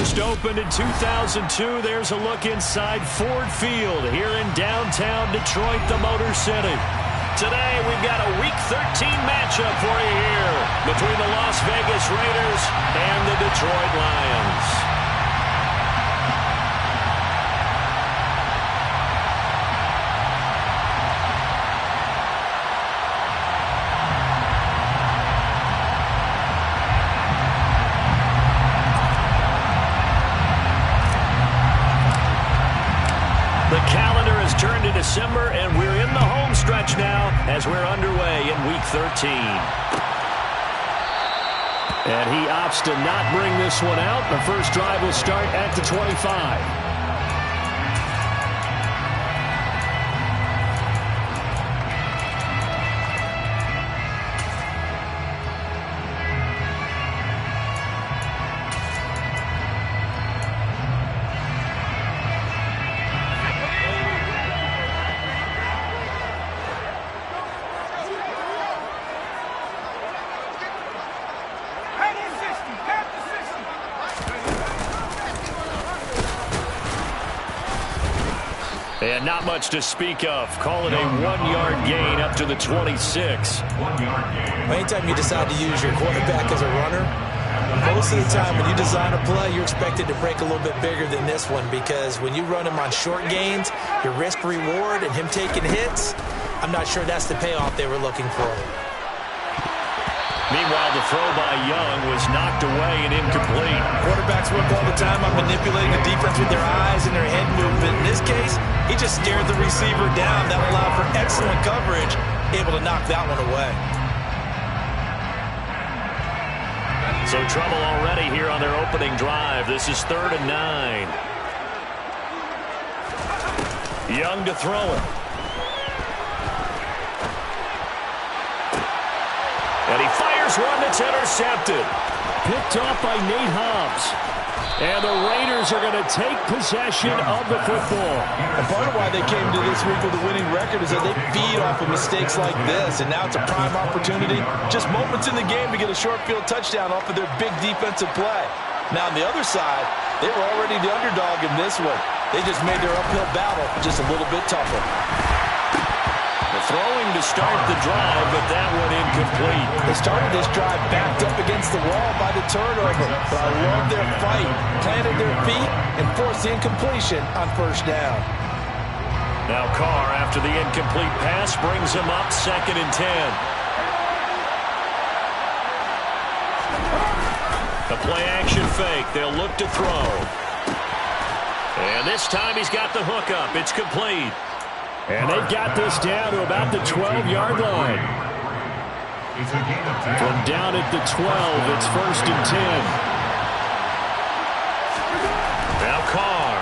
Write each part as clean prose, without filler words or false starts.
First opened in 2002. There's a look inside Ford Field here in downtown Detroit, the Motor City. Today, we've got a Week 13 matchup for you here between the Las Vegas Raiders and the Detroit Lions. Turned to December, and we're in the home stretch now as we're underway in Week 13. And he opts to not bring this one out. The first drive will start at the 25. And not much to speak of. Call it a 1-yard gain up to the 26. Anytime you decide to use your quarterback as a runner, most of the time when you design a play, you're expected to break a little bit bigger than this one, because when you run him on short gains, your risk-reward and him taking hits, I'm not sure that's the payoff they were looking for. Meanwhile, the throw by Young was knocked away and incomplete. Quarterbacks work all the time on manipulating the defense with their eyes and their head movement. In this case, he just stared the receiver down. That allowed for excellent coverage, able to knock that one away. So trouble already here on their opening drive. This is 3rd and 9. Young to throw it. And he fires one that's intercepted. Picked off by Nate Hobbs. And the Raiders are going to take possession of the football. And part of why they came to this week with a winning record is that they feed off of mistakes like this. And now it's a prime opportunity, just moments in the game, to get a short field touchdown off of their big defensive play. Now on the other side, they were already the underdog in this one. They just made their uphill battle just a little bit tougher. Throwing to start the drive, but that one incomplete. They started this drive backed up against the wall by the turnover, but I love their fight. Planted their feet and forced the incompletion on first down. Now Carr, after the incomplete pass, brings him up 2nd and 10. The play-action fake. They'll look to throw. And this time he's got the hook up. It's complete. And they've got this down to about the 12-yard line. From down at the 12, it's 1st and 10. Now Carr.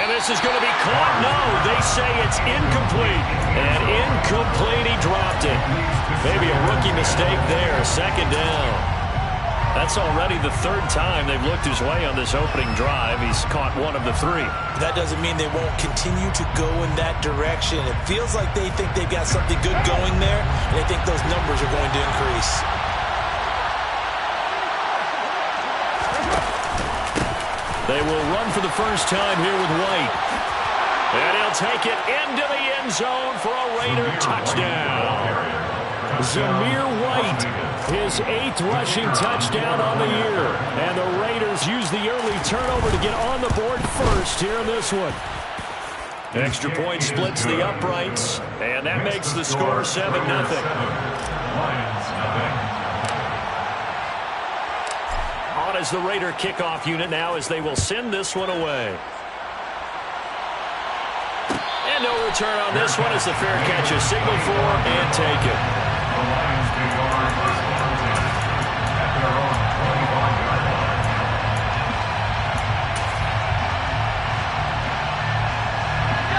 And this is going to be caught. No, they say it's incomplete. And incomplete, he dropped it. Maybe a rookie mistake there. 2nd down. That's already the 3rd time they've looked his way on this opening drive. He's caught one of the 3. That doesn't mean they won't continue to go in that direction. It feels like they think they've got something good going there, and they think those numbers are going to increase. They will run for the first time here with White. And he'll take it into the end zone for a Raider touchdown. Zamir White, his 8th rushing touchdown on the year. And the Raiders use the early turnover to get on the board first here in this one. Extra point splits the uprights, and that makes the score 7-0. On is the Raider kickoff unit now as they will send this one away. And no return on this one as the fair catch is signaled for and taken.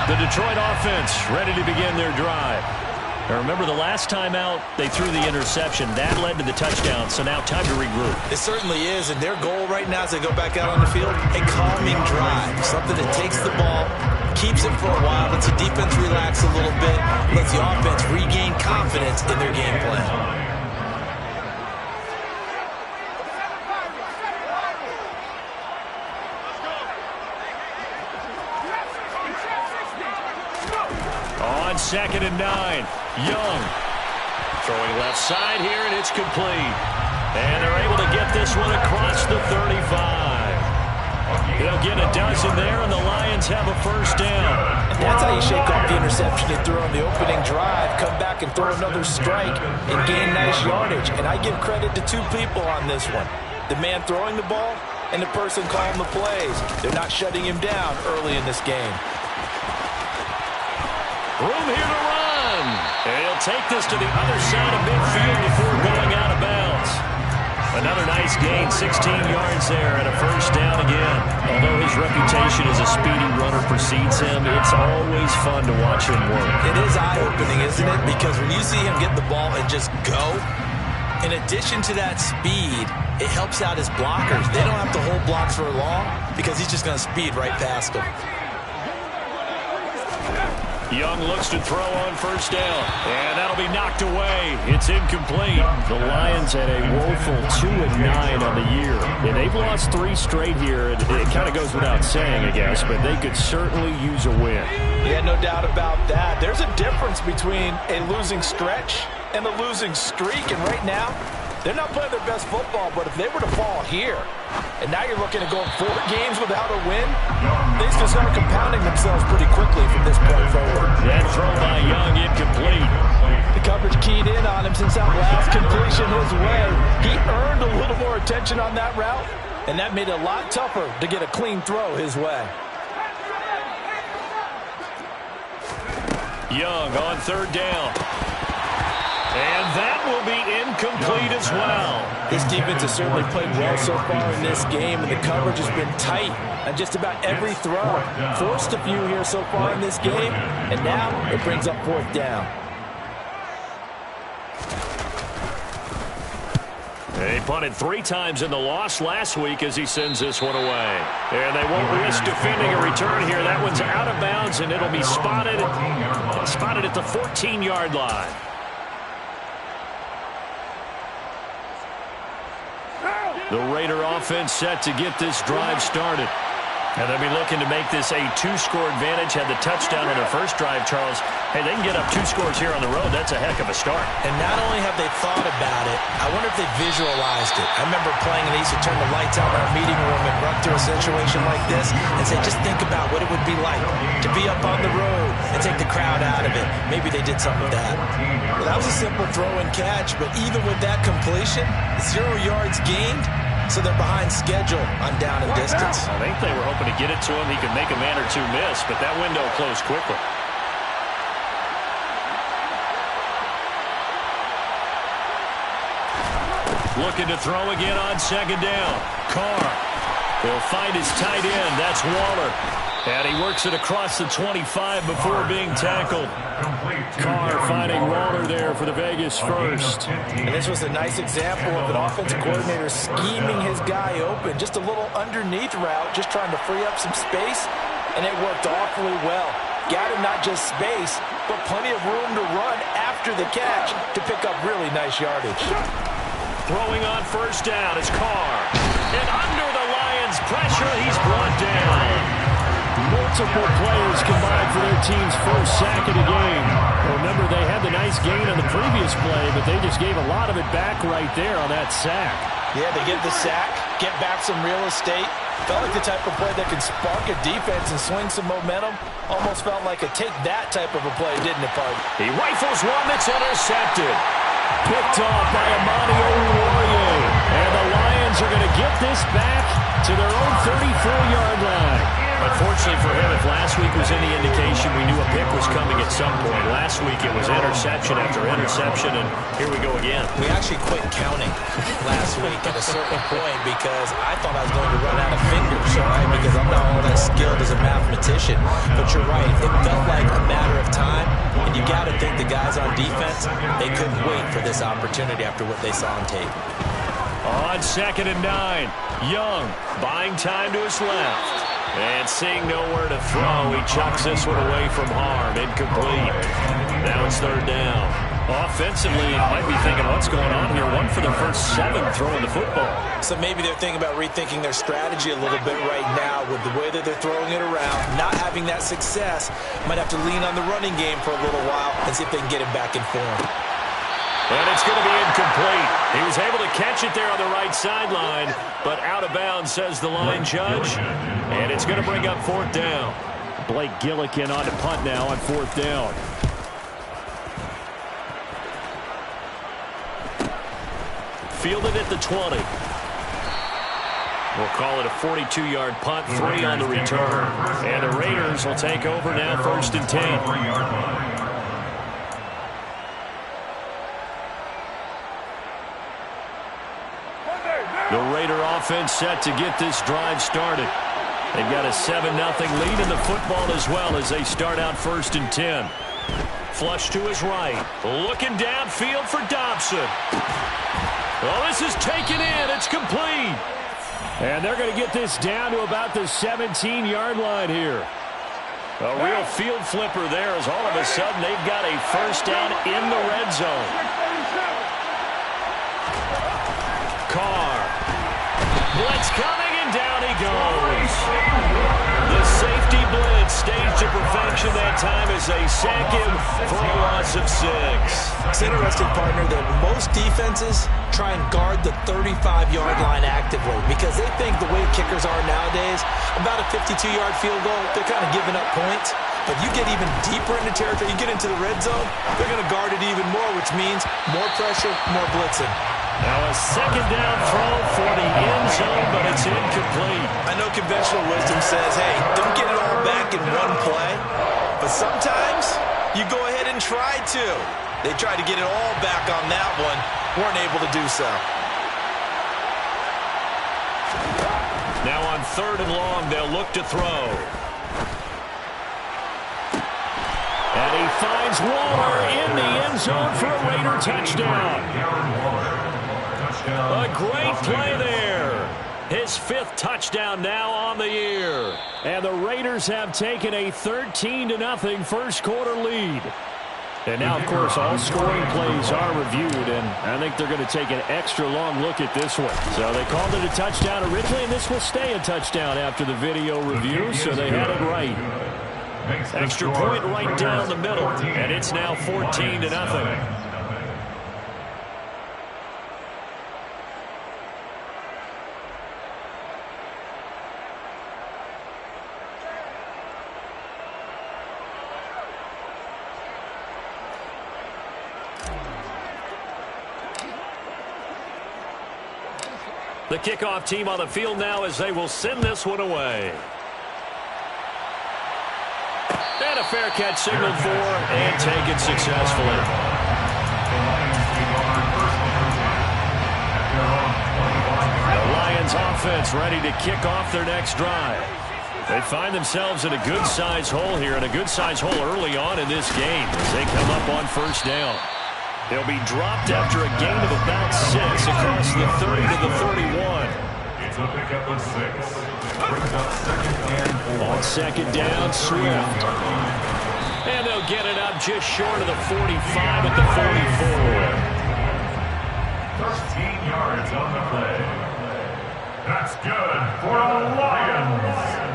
The Detroit offense ready to begin their drive. Now remember, the last time out, they threw the interception. That led to the touchdown, so now time to regroup. It certainly is, and their goal right now as they go back out on the field, a calming drive. Something that takes the ball, keeps it for a while, lets the defense relax a little bit, lets the offense regain confidence in their game plan. 2nd and 9. Young throwing left side here, and it's complete. And they're able to get this one across the 35. They'll get a dozen there, and the Lions have a first down. And that's how you shake off the interception you threw on the opening drive, come back and throw another strike and gain nice yardage. And I give credit to two people on this one. The man throwing the ball and the person calling the plays. They're not shutting him down early in this game. Room here to run. And he'll take this to the other side of midfield before going out of bounds. Another nice gain, 16 yards there, and a first down again. Although his reputation as a speedy runner precedes him, it's always fun to watch him work. It is eye-opening, isn't it? Because when you see him get the ball and just go, in addition to that speed, it helps out his blockers. They don't have to hold blocks for long because he's just going to speed right past them. Young looks to throw on first down, and that'll be knocked away. It's incomplete. The Lions had a woeful 2-9 on the year, and they've lost 3 straight here. It kind of goes without saying, I guess, but they could certainly use a win. Yeah, no doubt about that. There's a difference between a losing stretch and a losing streak, and right now, they're not playing their best football, but if they were to fall here, and now you're looking at going 4 games without a win, things can start compounding themselves pretty quickly from this point forward. That throw by Young incomplete. The coverage keyed in on him since that last completion his way. He earned a little more attention on that route, and that made it a lot tougher to get a clean throw his way. Young on 3rd down. And that will be incomplete as well. This defense has certainly played well so far in this game, and the coverage has been tight on just about every throw. Forced a few here so far in this game, and now it brings up 4th down. They punted 3 times in the loss last week as he sends this one away. And they won't risk defending a return here. That one's out of bounds, and it'll be spotted at the 14-yard line. The Raider offense set to get this drive started. And they'll be looking to make this a 2-score advantage. Had the touchdown on their first drive, Charles. Hey, they can get up 2 scores here on the road. That's a heck of a start. And not only have they thought about it, I wonder if they visualized it. I remember playing, and they used to turn the lights out in our meeting room and run through a situation like this and say, just think about what it would be like to be up on the road and take the crowd out of it. Maybe they did something with that. Well, that was a simple throw and catch, but even with that completion, 0 yards gained, so they're behind schedule on down and distance. I think they were hoping to get it to him. He could make a man or 2 miss, but that window closed quickly. Looking to throw again on 2nd down. Carr. He'll find his tight end. That's Waller. And he works it across the 25 before being tackled. Carr finding Waller there for the Vegas first. And this was a nice example of an offensive coordinator scheming his guy open. Just a little underneath route, just trying to free up some space, and it worked awfully well. Got him not just space, but plenty of room to run after the catch to pick up really nice yardage. Throwing on first down is Carr. And under the Lions' pressure, he's brought down. Multiple players combined for their team's first sack of the game. Remember, they had the nice gain on the previous play, but they just gave a lot of it back right there on that sack. Yeah, they get the sack, get back some real estate. Felt like the type of play that can spark a defense and swing some momentum. Almost felt like a take-that type of a play, didn't it, Bud? He rifles one that's intercepted. Picked off by Amani Oruwariye. And the Lions are going to get this back to their own 34-yard line. Unfortunately for him, if last week was any indication, we knew a pick was coming at some point. Last week it was interception after interception, and here we go again. We actually quit counting last week at a certain point because I thought I was going to run out of fingers, all right, because I'm not all that skilled as a mathematician. But you're right, it felt like a matter of time, and you got to think the guys on defense, they couldn't wait for this opportunity after what they saw on tape. On 2nd and 9, Young buying time to his left. And seeing nowhere to throw, he chucks this one away from harm. Incomplete. Now it's 3rd down. Offensively, you might be thinking, what's going on here? 1 for the first 7 throwing the football. So maybe they're thinking about rethinking their strategy a little bit right now with the way that they're throwing it around, not having that success. Might have to lean on the running game for a little while and see if they can get it back in form. And it's going to be incomplete. He was able to catch it there on the right sideline, but out of bounds, says the line judge. And it's going to bring up 4th down. Blake Gillikin on to punt now on 4th down. Fielded at the 20. We'll call it a 42-yard punt, 3 on the return. And the Raiders will take over now, 1st and 10. The Raider offense set to get this drive started. They've got a 7-0 lead in the football as well as they start out 1st and 10. Flush to his right. Looking downfield for Dobson. Well, this is taken in. It's complete. And they're going to get this down to about the 17-yard line here. A real field flipper there as all of a sudden they've got a 1st down in the red zone. Carr. Blitz coming, and down he goes. The safety blitz staged to perfection that time as they sack him for a loss of 6. It's interesting, partner, that most defenses try and guard the 35-yard line actively because they think the way kickers are nowadays, about a 52-yard field goal, they're kind of giving up points. But you get even deeper into territory, you get into the red zone, they're going to guard it even more, which means more pressure, more blitzing. Now a 2nd down throw for the end zone, but it's incomplete. I know conventional wisdom says, hey, don't get it all back in one play. But sometimes you go ahead and try to. They tried to get it all back on that one. Weren't able to do so. Now on 3rd and long, they'll look to throw. And he finds Waller in the end zone for a Raider touchdown. A great play there. His 5th touchdown now on the year. And the Raiders have taken a 13-0 first quarter lead. And now, of course, all scoring plays are reviewed, and I think they're going to take an extra long look at this one. So they called it a touchdown originally, and this will stay a touchdown after the video review, so they had it right. Extra point right down the middle, and it's now 14-0. The kickoff team on the field now as they will send this one away. And a fair catch signaled for and taken successfully. The Lions offense ready to kick off their next drive. They find themselves in a good-sized hole here, and a good-sized hole early on in this game as they come up on 1st down. They'll be dropped after a gain of about 6 across the 30 to the 31. It's a pickup of 6. Brings up 2nd and 4. On 2nd down, Swift. And they'll get it up just short of the 45 at the 44. 13 yards on the play. That's good for the Lions.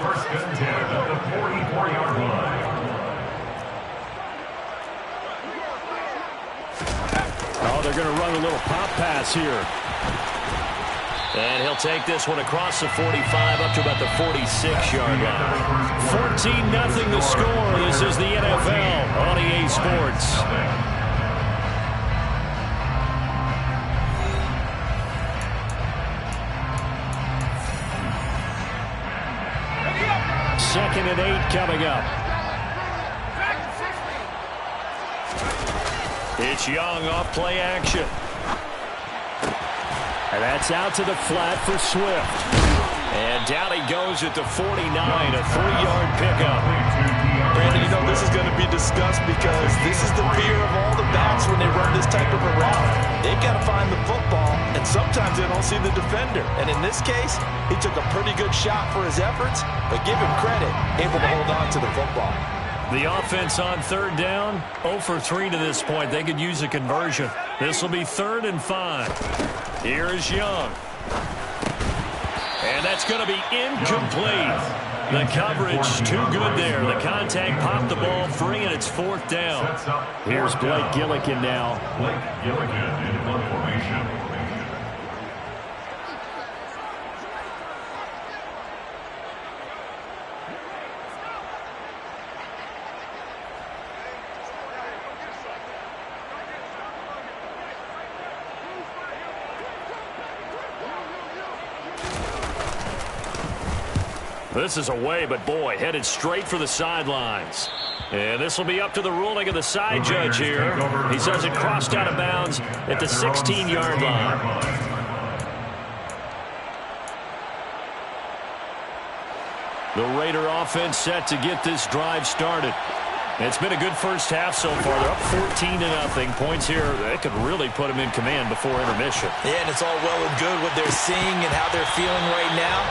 1st and 10 at the 44-yard line. Oh, they're going to run a little pop pass here. And he'll take this one across the 45 up to about the 46-yard line. 14-0 the score. This is the NFL on EA Sports. Second and 8 coming up. It's Young off play action. And that's out to the flat for Swift. And down he goes at the 49, a 3-yard pickup. Brandon, you know this is going to be discussed because this is the fear of all the backs when they run this type of a route. They've got to find the football, and sometimes they don't see the defender. And in this case, he took a pretty good shot for his efforts, but give him credit, able to hold on to the football. The offense on third down, 0 for 3 to this point. They could use a conversion. This will be 3rd and 5. Here is Young. And that's going to be incomplete. The coverage too good there. The contact popped the ball free, and it's 4th down. Here's Blake Gillikin now. Blake Gillikin in one formation. This is away, but boy, headed straight for the sidelines. And this will be up to the ruling of the side judge here. He says it crossed out of bounds at the 16-yard line. The Raider offense set to get this drive started. It's been a good first half so far. They're up 14-0. Points here, that could really put them in command before intermission. Yeah, and it's all well and good what they're seeing and how they're feeling right now.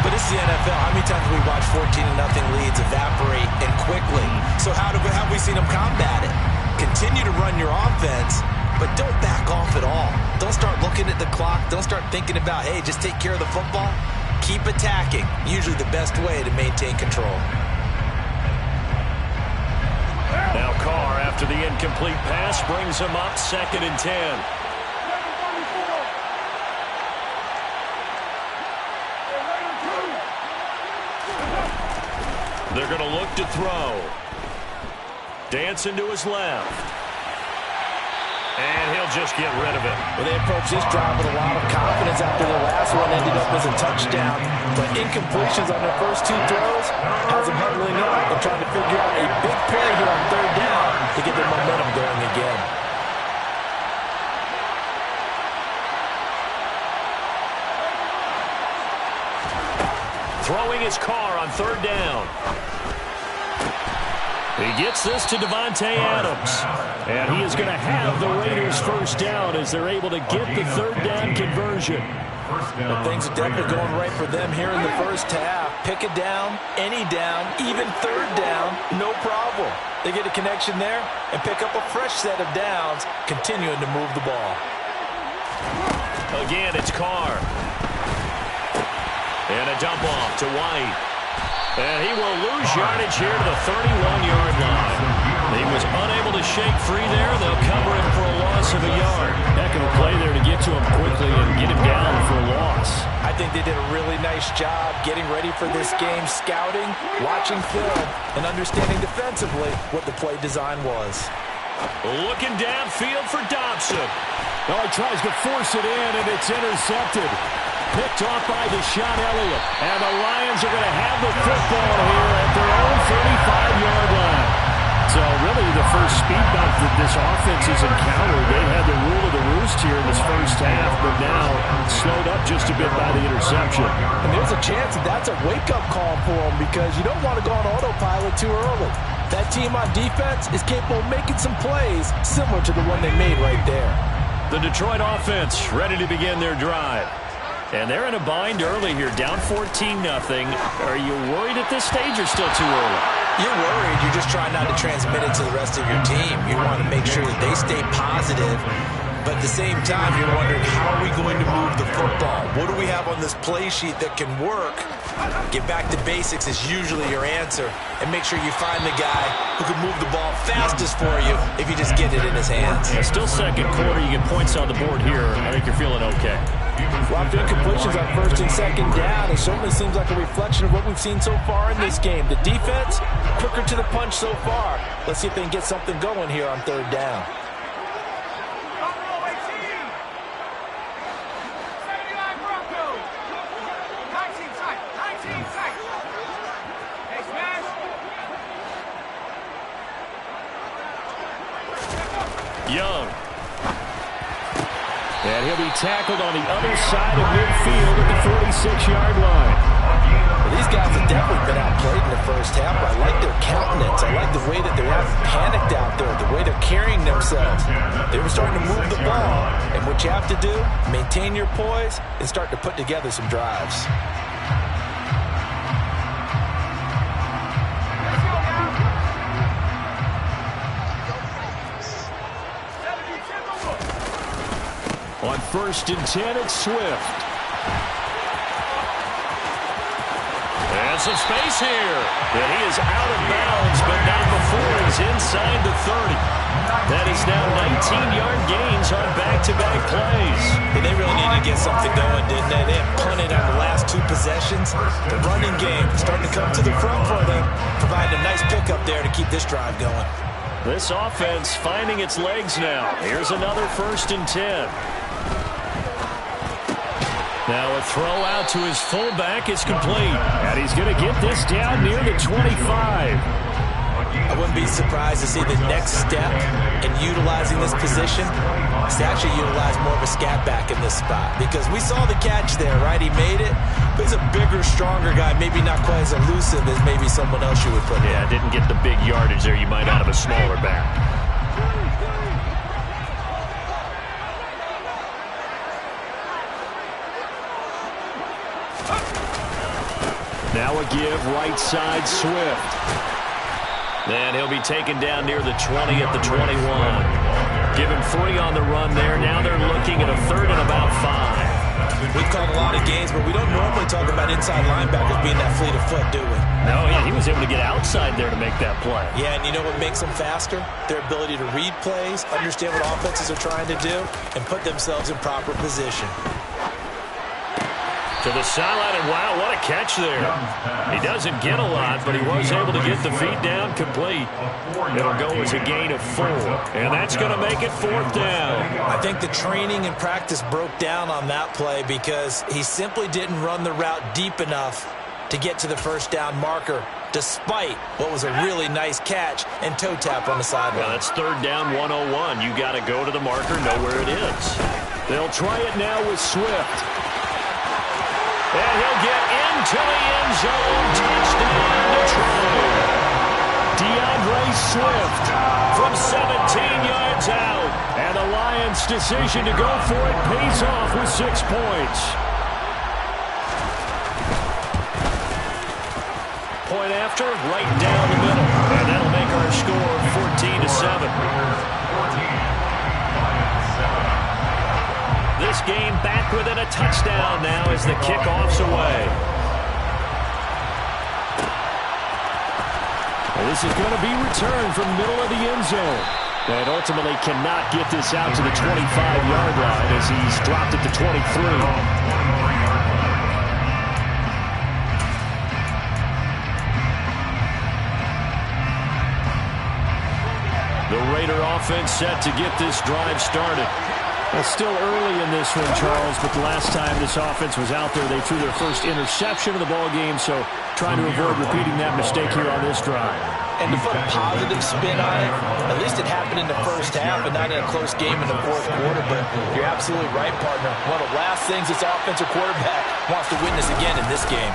But this is the NFL. How many times have we watched 14-0 leads evaporate and quickly? So how have we seen them combat it? Continue to run your offense, but don't back off at all. Don't start looking at the clock. Don't start thinking about, hey, just take care of the football. Keep attacking. Usually the best way to maintain control. Now Carr, after the incomplete pass, brings him up 2nd and 10. They're going to look to throw. Dancing to his left. And he'll just get rid of it. Well, they approached this drive with a lot of confidence after the last one ended up as a touchdown. But incompletions on their first 2 throws has them huddling up and trying to figure out a big play here on 3rd down to get their momentum going again. Throwing his Carr on 3rd down. He gets this to Davante Adams. And he is going to have the Raiders first down as they're able to get the 3rd down conversion. But things are definitely going right for them here in the first half. Pick it down, any down, even 3rd down, no problem. They get a connection there and pick up a fresh set of downs, continuing to move the ball. Again, it's Carr. And a dump off to White. And he will lose yardage here to the 31-yard line. He was unable to shake free there. They'll cover him for a loss of a yard. Heck of a play there to get to him quickly and get him down for a loss. I think they did a really nice job getting ready for this game, scouting, watching film, and understanding defensively what the play design was. Looking downfield for Dobson. Oh, he tries to force it in, and it's intercepted. Picked off by Deshaun Elliott. And the Lions are going to have the football here at their own 35-yard line. So really the first speed bump that this offense has encountered. They had the rule of the roost here in this first half, but now slowed up just a bit by the interception. And there's a chance that that's a wake-up call for them because you don't want to go on autopilot too early. That team on defense is capable of making some plays similar to the one they made right there. The Detroit offense ready to begin their drive. And they're in a bind early here, down 14-0. Are you worried at this stage or still too early? You're worried. You're just trying not to transmit it to the rest of your team. You want to make sure that they stay positive. But at the same time, you're wondering, how are we going to move the football? What do we have on this play sheet that can work? Get back to basics is usually your answer. And make sure you find the guy who can move the ball fastest for you if you just get it in his hands. Yeah, still second quarter. You get points on the board here. I think you're feeling okay. Well, after incompletions on 1st and 2nd down, it certainly seems like a reflection of what we've seen so far in this game. The defense, quicker to the punch so far. Let's see if they can get something going here on 3rd down. Young. And he'll be tackled on the other side of midfield at the 46-yard line. Well, these guys have definitely been outplayed in the first half. I like their countenance. I like the way that they haven't panicked out there, the way they're carrying themselves. They were starting to move the ball. And what you have to do, maintain your poise and start to put together some drives. On 1st and 10, it's Swift. And some space here. And he is out of bounds, but not before he's inside the 30. That is now 19-yard gains on back-to-back plays. And they really needed to get something going, didn't they? They have punted on the last 2 possessions. The running game starting to come to the front for them, providing a nice pickup there to keep this drive going. This offense finding its legs now. Here's another 1st and 10. Now a throw out to his fullback is complete. And he's going to get this down near the 25. I wouldn't be surprised to see the next step in utilizing this position is to actually utilize more of a scat back in this spot. Because we saw the catch there, right? He made it. But he's a bigger, stronger guy, maybe not quite as elusive as maybe someone else you would put in. Yeah, didn't get the big yardage there you might out of a smaller back. Now a give right side Swift. And he'll be taken down near the 20 at the 21. Give him 3 on the run there. Now they're looking at a 3rd and about 5. We've called a lot of games, but we don't normally talk about inside linebackers being that fleet of foot, do we? No, yeah, he was able to get outside there to make that play. Yeah, and you know what makes them faster? Their ability to read plays, understand what offenses are trying to do, and put themselves in proper position. To the sideline, and wow, what a catch there. He doesn't get a lot, but he was able to get the feet down complete. It'll go as a gain of 4, and that's going to make it 4th down. I think the training and practice broke down on that play because he simply didn't run the route deep enough to get to the 1st down marker, despite what was a really nice catch and toe tap on the sideline. Well, that's 3rd down 101. You got to go to the marker, know where it is. They'll try it now with Swift. And he'll get into the end zone. Touchdown, Detroit. DeAndre Swift From 17 yards out. And the Lions' decision to go for it pays off with 6 points. Point after, right down the middle. And that'll make our score 14-7. This game back within a touchdown now as the kickoff's away. Well, this is going to be returned from middle of the end zone. And ultimately cannot get this out to the 25-yard line as he's dropped it to 23. The Raider offense set to get this drive started. Well, still early in this one, Charles, but the last time this offense was out there, they threw their first interception of the ball game, so trying to avoid repeating that mistake here on this drive. And to put a positive spin on it, at least it happened in the 1st half and not in a close game in the 4th quarter, but you're absolutely right, partner. One of the last things this offensive quarterback wants to witness again in this game.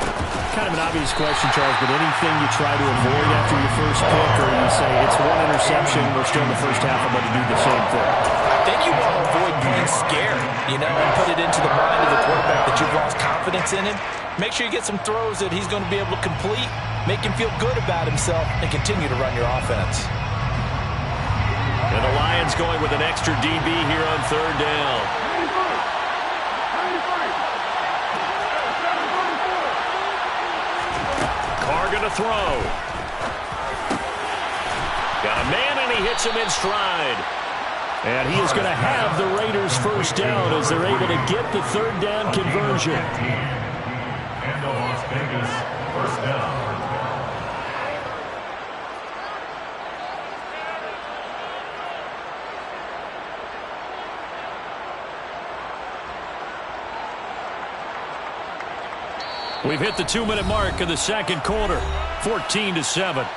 Kind of an obvious question, Charles, but anything you try to avoid after your first pick, or you say it's 1 interception, we're still in the 1st half, I'm going to do the same thing? I think you want to avoid being scared, and put it into the mind of the quarterback that you've lost confidence in him. Make sure you get some throws that he's going to be able to complete, make him feel good about himself, and continue to run your offense. And the Lions going with an extra DB here on 3rd down. Carr going to throw. Got a man, and he hits him in stride. And he is going to have the Raiders 1st down as they're able to get the 3rd down conversion. And the Las Vegas 1st down. We've hit the 2-minute mark of the 2nd quarter, 14-7.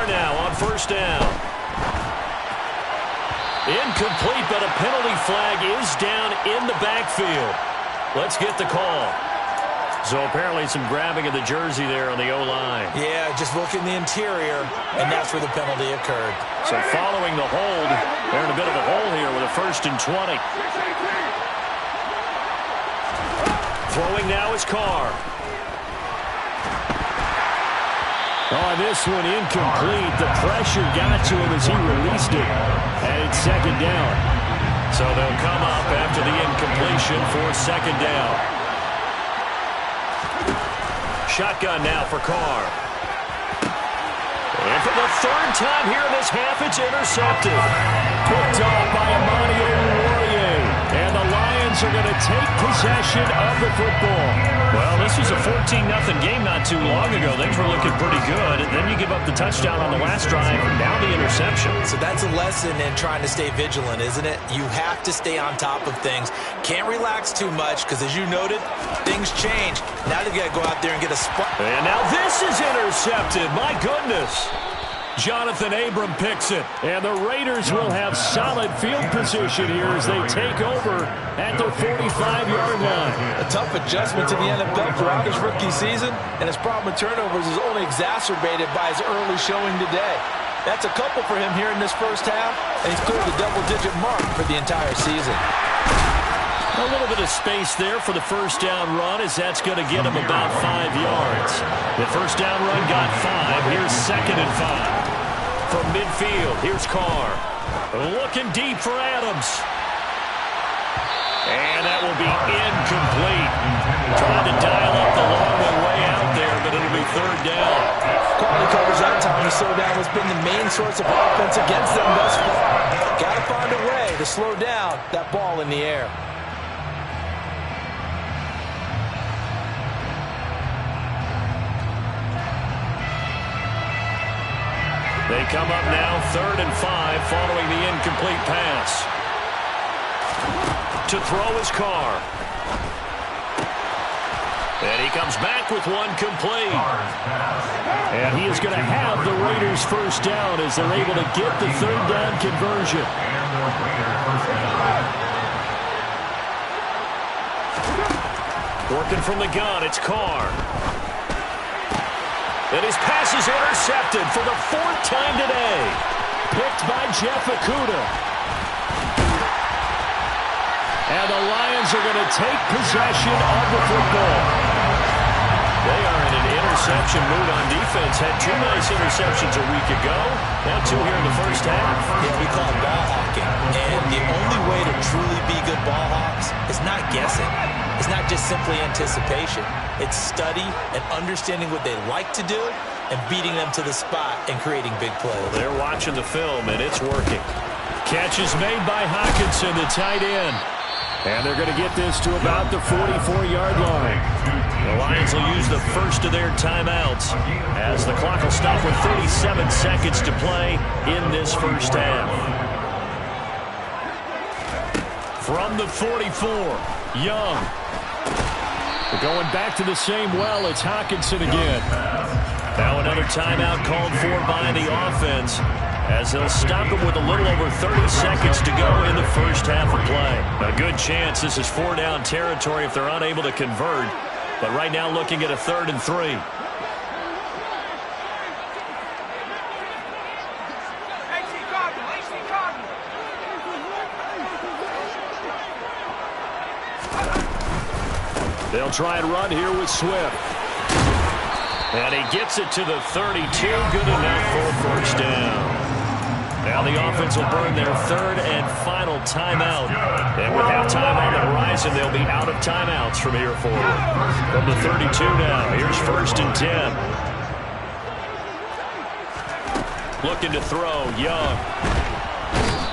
On 1st down. Incomplete, but a penalty flag is down in the backfield. Let's get the call. So apparently some grabbing of the jersey there on the O-line. Yeah, just look in the interior, and that's where the penalty occurred. So following the hold, they're in a bit of a hole here with a 1st and 20. Throwing now is Carr. Oh, this one incomplete. The pressure got to him as he released it. And it's 2nd down. So they'll come up after the incompletion for 2nd down. Shotgun now for Carr. And for the 3rd time here in this half, it's intercepted. Picked off by Amani Oruwariye. And the Lions are going to take possession of the football. Well, this was a 14-0 game not too long ago. Things were looking pretty good. And then you give up the touchdown on the last drive, and now the interception. So that's a lesson in trying to stay vigilant, isn't it? You have to stay on top of things. Can't relax too much because, as you noted, things change. Now they've got to go out there and get a spot. And now this is intercepted. My goodness. Jonathan Abram picks it. And the Raiders will have solid field position here as they take over at their 45-yard line. A tough adjustment to the NFL throughout his rookie season, and his problem with turnovers is only exacerbated by his early showing today. That's a couple for him here in this first half, and he's cleared the double-digit mark for the entire season. A little bit of space there for the 1st down run, as that's going to get him about 5 yards. The 1st down run got 5. Here's 2nd and 5. From midfield, here's Carr. Looking deep for Adams. And that will be incomplete. Trying to dial up the long one way out there, but it'll be 3rd down. Quality coverage that time to slow down has been the main source of offense against them thus far. Got to find a way to slow down that ball in the air. They come up now 3rd and 5 following the incomplete pass. To throw is Carr. And he comes back with one complete. And he is going to have the Raiders 1st down as they're able to get the 3rd down conversion. Working from the gun, it's Carr. And his pass is intercepted for the 4th time today. Picked by Jeff Okudah. And the Lions are going to take possession of the football. They are in an interception mood on defense. Had 2 nice interceptions a week ago. Now 2 here in the first half. Yeah, we call it ball hawking. And the only way to truly be good ball hawks is not guessing. It's not just simply anticipation. It's study and understanding what they like to do and beating them to the spot and creating big plays. Well, they're watching the film, and it's working. Catch is made by Hockenson, the tight end. And they're going to get this to about the 44-yard line. The Lions will use the first of their timeouts as the clock will stop with 37 seconds to play in this first half. From the 44, Young. We're going back to the same well. It's Hockenson again. Now another timeout called for by the offense as they'll stop him with a little over 30 seconds to go in the first half of play. A good chance this is 4-down territory if they're unable to convert. But right now looking at a 3rd and 3. They'll try and run here with Swift. And he gets it to the 32. Good enough for a 1st down. Now the offense will burn their 3rd and final timeout. And with halftime on the horizon, they'll be out of timeouts from here forward. From the 32 now, here's 1st and 10. Looking to throw, Young.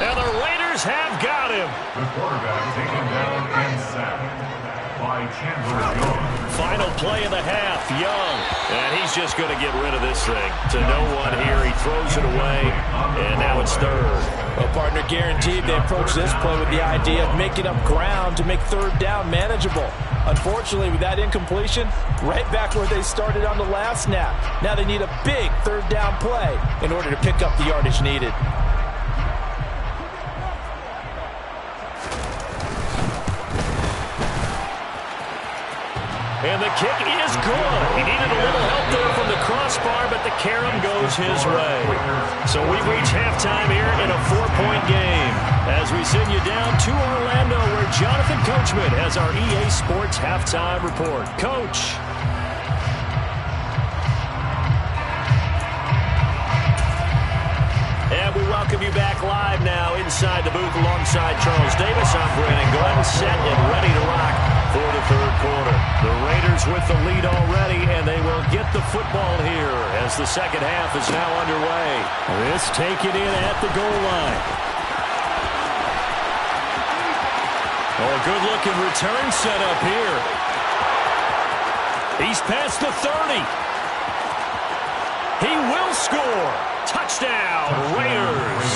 And the Raiders have got him. The quarterback taken down and sacked by Chandler Young. Final play of the half, Young. And he's just going to get rid of this thing. To no one here, he throws it away, and now it's 3rd. Well, partner, guaranteed they approach this play with the idea of making up ground to make 3rd down manageable. Unfortunately, with that incompletion, right back where they started on the last snap. Now they need a big 3rd down play in order to pick up the yardage needed. And the kick is good. He needed a little help there from the crossbar, but the carom goes his way. So we reach halftime here in a 4-point game as we send you down to Orlando, where Jonathan Coachman has our EA Sports halftime report. Coach. And we welcome you back live now inside the booth alongside Charles Davis. I'm Brandon Glenn, set and ready to rock for the third quarter. The Raiders with the lead already, and they will get the football here as the second half is now underway. This taken in at the goal line. Oh, a good-looking return set up here. He's past the 30. He will score. Touchdown, Raiders.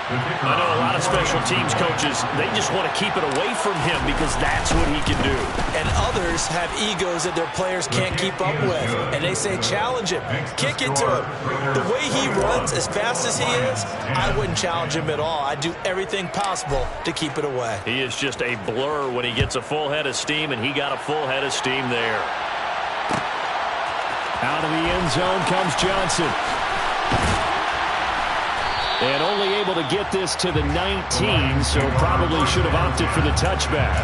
I know a lot of special teams coaches, they just want to keep it away from him because that's what he can do. And others have egos that their players can't keep up with. And they say, challenge him, kick it to him. The way he runs as fast as he is, I wouldn't challenge him at all. I'd do everything possible to keep it away. He is just a blur when he gets a full head of steam, and he got a full head of steam there. Out of the end zone comes Johnson. And only able to get this to the 19, so probably should have opted for the touchback.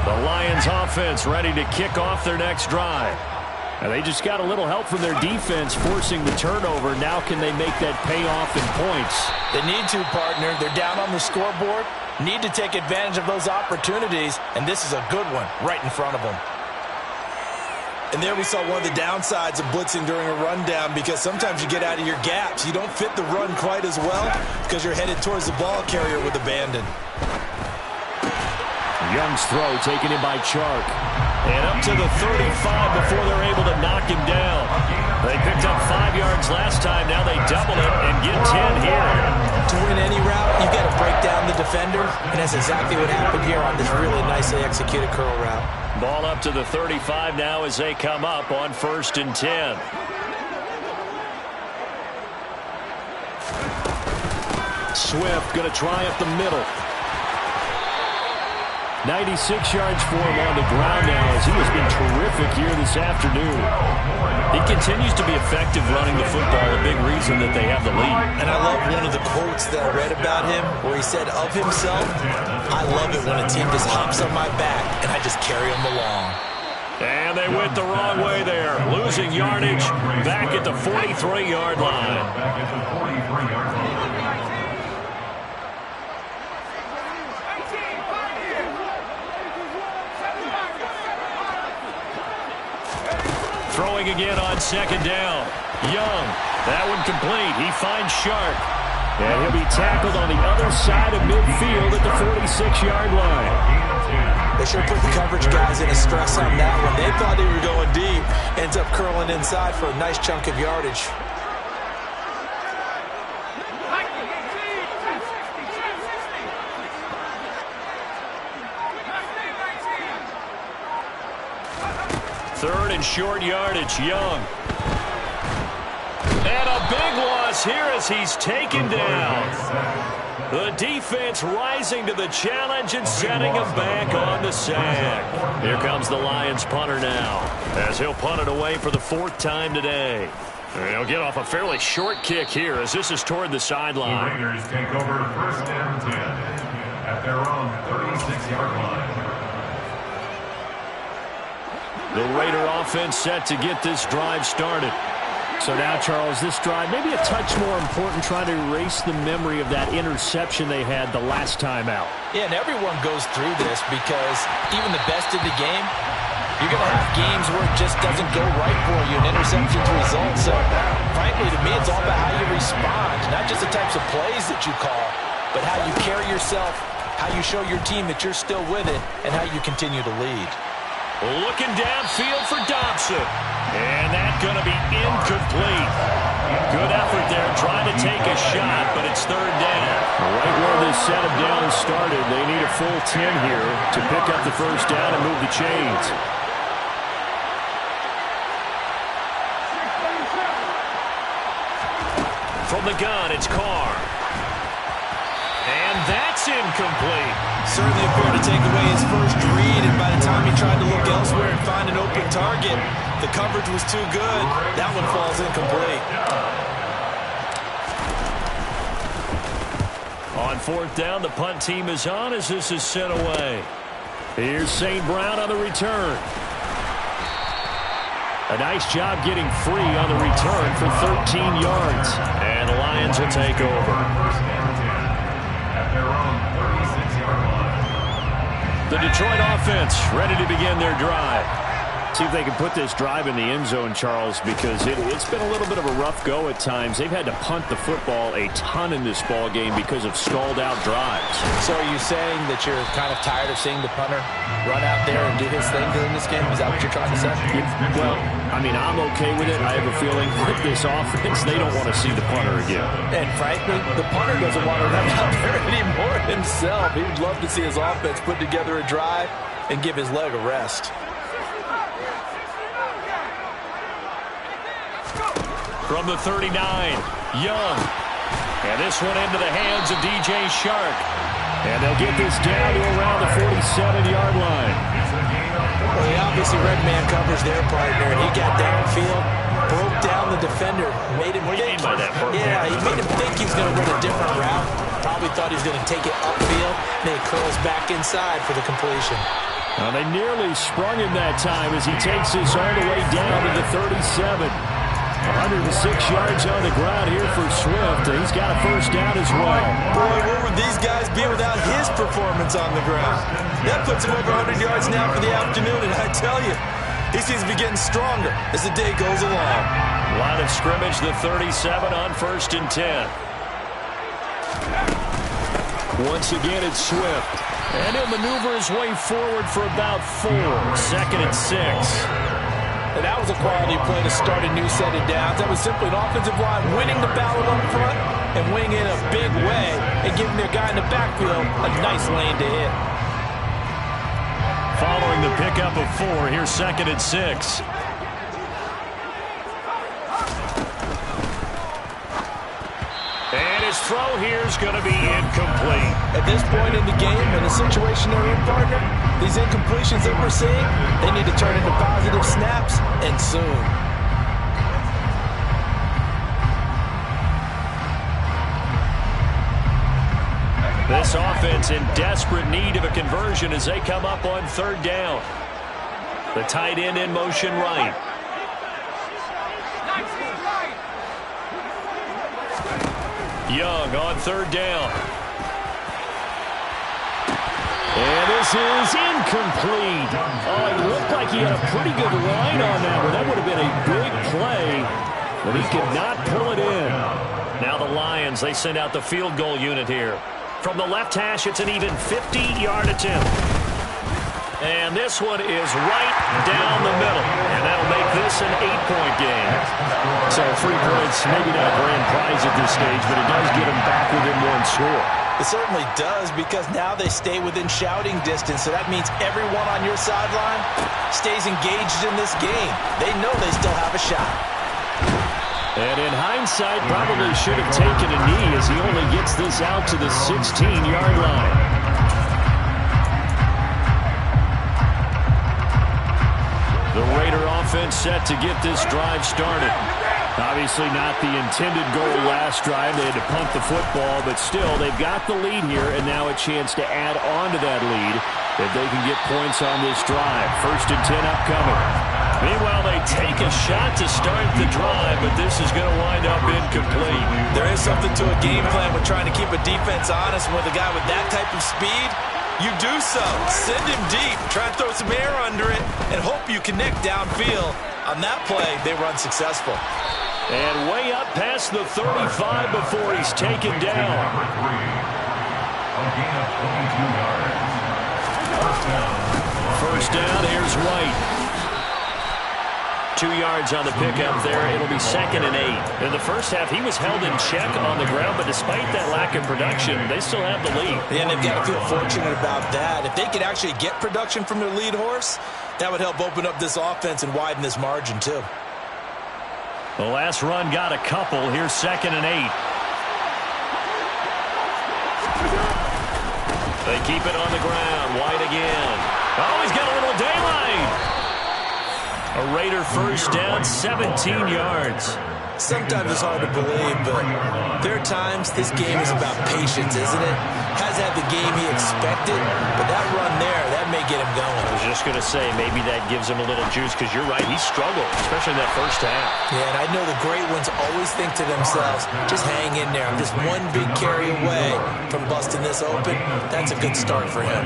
The Lions offense ready to kick off their next drive. And they just got a little help from their defense forcing the turnover. Now can they make that pay off in points? They need to, partner. They're down on the scoreboard. Need to take advantage of those opportunities, and this is a good one right in front of them. And there we saw one of the downsides of blitzing during a rundown, because sometimes you get out of your gaps. You don't fit the run quite as well because you're headed towards the ball carrier with abandon. Young's throw taken in by Chark. And up to the 35 before they're able to knock him down. They picked up 5 yards last time. Now they double it and get 10 here. To win any route, you've got to break down the defender, and that's exactly what happened here on this really nicely executed curl route. Ball up to the 35 now as they come up on 1st and 10. Swift going to try up the middle. 96 yards for him on the ground now, as he has been terrific here this afternoon. He continues to be effective running the football, a big reason that they have the lead. And I love one of the quotes that I read about him where he said of himself, I love it when a team just hops on my back and I just carry them along. And they went the wrong way there, losing yardage back at the 43-yard line. Throwing again on 2nd down. Young, that one complete. He finds Sharp. And he'll be tackled on the other side of midfield at the 46-yard line. They sure put the coverage guys in a stress on that one. They thought they were going deep. Ends up curling inside for a nice chunk of yardage. Third and short yardage, Young. And a big loss here as he's taken down. The defense rising to the challenge and setting him back on the sack. Here comes the Lions punter now, as he'll punt it away for the 4th time today. And he'll get off a fairly short kick here as this is toward the sideline. The Raiders take over 1st and 10 at their own 36-yard line. The Raider offense set to get this drive started. So now, Charles, this drive maybe a touch more important, trying to erase the memory of that interception they had the last time out. Yeah, and everyone goes through this because even the best in the game, you're going to have games where it just doesn't go right for you, and interceptions result. So, frankly, to me, it's all about how you respond, not just the types of plays that you call, but how you carry yourself, how you show your team that you're still with it, and how you continue to lead. Looking downfield for Dobson. And that's going to be incomplete. Good effort there, trying to take a shot, but it's 3rd down. Right where this set of downs started, they need a full 10 here to pick up the 1st down and move the chains. From the gun, it's Carr. And incomplete. Certainly appeared to take away his first read, and by the time he tried to look elsewhere and find an open target, the coverage was too good. That one falls incomplete. On fourth down, the punt team is on as this is sent away. Here's St. Brown on the return. A nice job getting free on the return for 13 yards. And the Lions will take over. The Detroit offense ready to begin their drive. See if they can put this drive in the end zone, Charles, because it's been a little bit of a rough go at times. They've had to punt the football a ton in this ball game because of stalled out drives. So are you saying that you're kind of tired of seeing the punter run out there and do his thing during this game? Is that what you're trying to say? Well, I mean, I'm okay with it. I have a feeling with this offense, they don't want to see the punter again. And frankly, the punter doesn't want to run out there anymore himself. He would love to see his offense put together a drive and give his leg a rest. From the 39, Young. And this one into the hands of DJ Shark. And they'll get this down to around the 47-yard line. Well, he obviously red man covers their partner, and he got downfield, broke down the defender, made him think. What do you mean by that, Bert? Yeah, he made him think he's going to run a different route. Probably thought he was going to take it upfield, then he curls back inside for the completion. Well, they nearly sprung him that time as he takes this all the way down to the 37. 106 yards on the ground here for Swift. He's got a first down as well. Boy, where would these guys be without his performance on the ground? That puts him over 100 yards now for the afternoon, and I tell you, he seems to be getting stronger as the day goes along. Line of scrimmage, the 37 on 1st and 10. Once again, it's Swift. And he'll maneuver his way forward for about 4. 2nd and 6. And that was a quality play to start a new set of downs. That was simply an offensive line winning the battle up front and winning in a big way and giving their guy in the backfield a nice lane to hit. Following the pickup of 4, here's 2nd and 6. And his throw here is going to be incomplete. At this point in the game, in the situation they're in, partner, these incompletions that we're seeing, they need to turn into positive snaps, and soon. This offense in desperate need of a conversion as they come up on 3rd down. The tight end in motion right. Young on 3rd down. And this is incomplete. Oh, it looked like he had a pretty good line on that one. That would have been a big play, but he could not pull it in. Now the Lions, they send out the field goal unit here. From the left hash, it's an even 50-yard attempt. And this one is right down the middle. And that'll make this an 8-point game. So 3 points, maybe not a grand prize at this stage, but it does get them back within 1 score. It certainly does, because now they stay within shouting distance, so that means everyone on your sideline stays engaged in this game. They know they still have a shot. And in hindsight, probably should have taken a knee as he only gets this out to the 16-yard line. The Raider offense set to get this drive started. Obviously not the intended goal last drive. They had to punt the football, but still, they've got the lead here, and now a chance to add on to that lead if they can get points on this drive. 1st and 10 upcoming. Meanwhile, they take a shot to start the drive, but this is going to wind up incomplete. There is something to a game plan with trying to keep a defense honest. With a guy with that type of speed, you do so. Send him deep, try and throw some air under it, and hope you connect downfield. On that play, they were unsuccessful. And way up past the 35 before he's taken down. First down, here's White. 2 yards on the pickup there. It'll be 2nd and 8. In the first half, he was held in check on the ground, but despite that lack of production, they still have the lead. And they've got to feel fortunate about that. If they could actually get production from their lead horse, that would help open up this offense and widen this margin too. The last run got a couple. Here's 2nd and 8. They keep it on the ground. White again. Oh, he's got a little daylight. A Raider first down, 17 yards. Sometimes it's hard to believe, but there are times this game is about patience, isn't it? Hasn't had the game he expected, but that run there, that may get him going. I was just going to say, maybe that gives him a little juice, because you're right, he struggled, especially in that first half. Yeah, and I know the great ones always think to themselves, just hang in there. I'm just one big carry away from busting this open. That's a good start for him.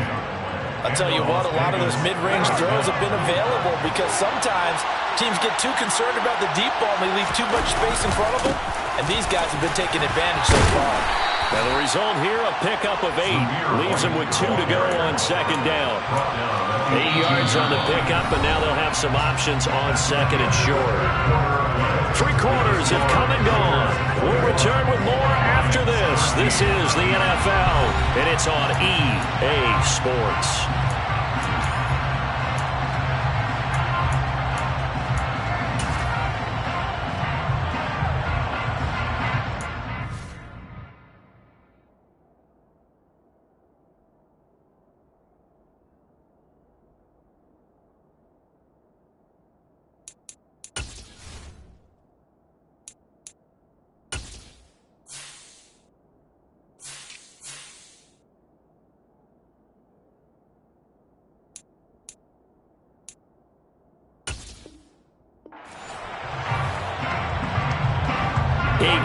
I'll tell you what, a lot of those mid-range throws have been available because sometimes teams get too concerned about the deep ball and they leave too much space in front of them, and these guys have been taking advantage so far. Now the result here, a pickup of 8. Leaves them with 2 to go on second down. 8 yards on the pickup, and now they'll have some options on second and short. 3 quarters have come and gone. We'll return with more after this. This is the NFL, and it's on EA Sports.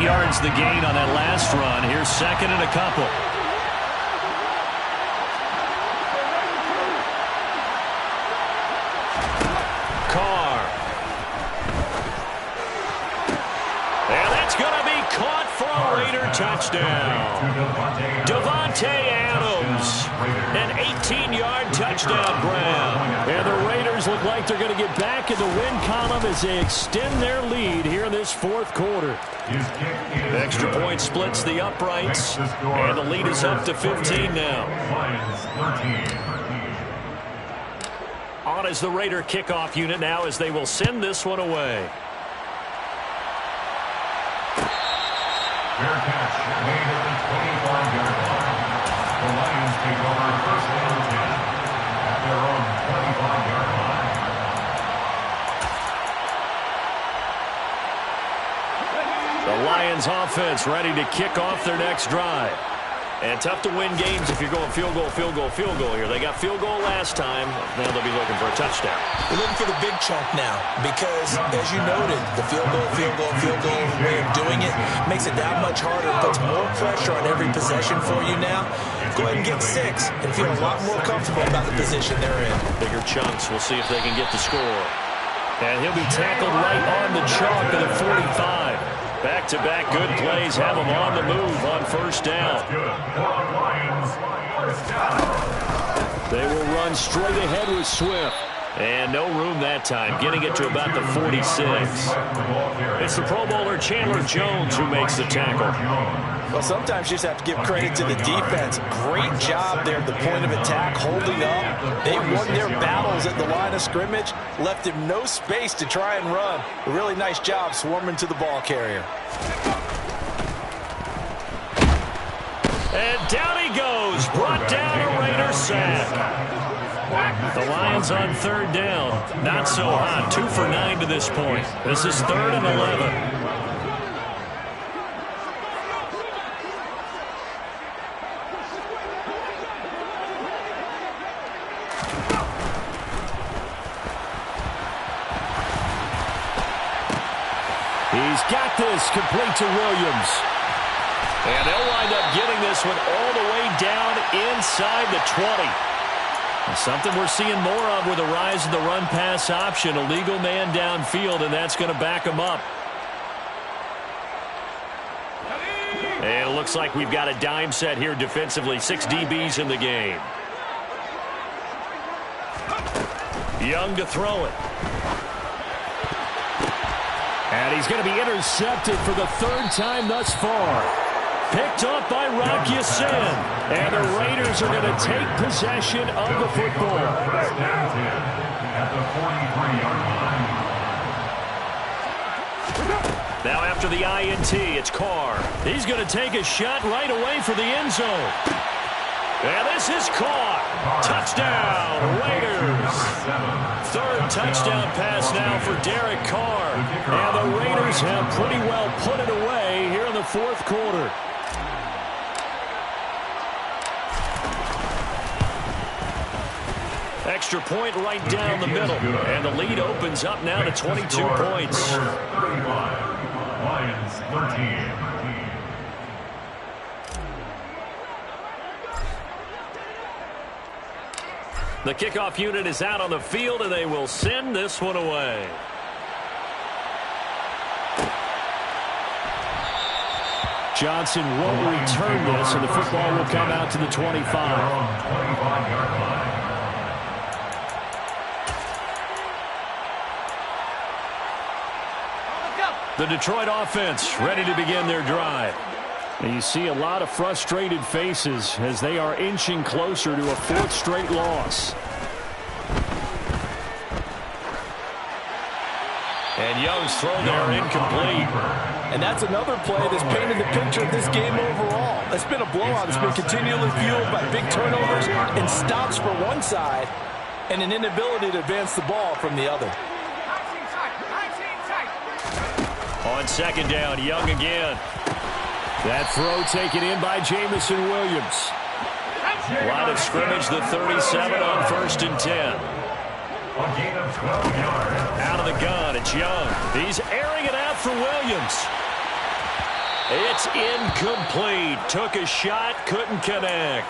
Yards the gain on that last run. Here's second and a couple. Carr. And that's going to be caught for a Raider touchdown. Davante Adams. An 18-yard touchdown grab. And the Raiders look like they're going to get back in the win column as they extend their lead here in this fourth quarter. The extra point splits the uprights, and the lead is up to 15 now. On is the Raider kickoff unit now as they will send this one away. Fair catch made at the 25-yard line. The Lions take over first down 10 at their own 25-yard line. The Lions offense ready to kick off their next drive. And tough to win games if you're going field goal here. They got field goal last time. Now they'll be looking for a touchdown. They're looking for the big chunk now because, as you noted, the field goal way of doing it makes it that much harder. Puts more pressure on every possession for you now. Go ahead and get 6 and feel a lot more comfortable about the position they're in. Bigger chunks. We'll see if they can get the score. And he'll be tackled right on the chalk at the 45. Back-to-back good plays have him on the move on first down. They will run straight ahead with Swift. And no room that time, getting it to about the 46. It's the Pro Bowler Chandler Jones who makes the tackle. Well, sometimes you just have to give credit to the defense. Great job there at the point of attack, holding up. They won their battles at the line of scrimmage, left him no space to try and run. A really nice job swarming to the ball carrier. And down he goes, brought down a Raider sack. The Lions on third down. Not so hot. 2 for 9 to this point. This is 3rd and 11. He's got this complete to Williams. And they'll wind up getting this one all the way down inside the 20. Something we're seeing more of with the rise of the run-pass option. A legal man downfield, and that's going to back him up. And it looks like we've got a dime set here defensively. 6 DBs in the game. Young to throw it. And he's going to be intercepted for the 3rd time thus far. Picked up by Rock Ya-Sin. And the Raiders are going to take possession of the football. At the 43-yard line. Now after the INT, it's Carr. He's going to take a shot right away for the end zone. And this is caught. Touchdown, Raiders. Third touchdown pass now for Derek Carr. And the Raiders have pretty well put it away here in the fourth quarter. Extra point right down the middle. And the lead opens up now to 22 points. 35. Lions 13. The kickoff unit is out on the field, and they will send this one away. Johnson won't return this, and the football will come out to the 25. 25-yard line. The Detroit offense ready to begin their drive. And you see a lot of frustrated faces as they are inching closer to a fourth straight loss. And Young's throw there incomplete. And that's another play that's painted the picture of this game overall. It's been a blowout. It's been continually fueled by big turnovers and stops for one side and an inability to advance the ball from the other. On second down, Young again. That throw taken in by Jameson Williams. Line of scrimmage, the 37 on 1st and 10. A gain of 12 yards. Out of the gun, it's Young. He's airing it out for Williams. It's incomplete. Took a shot, couldn't connect.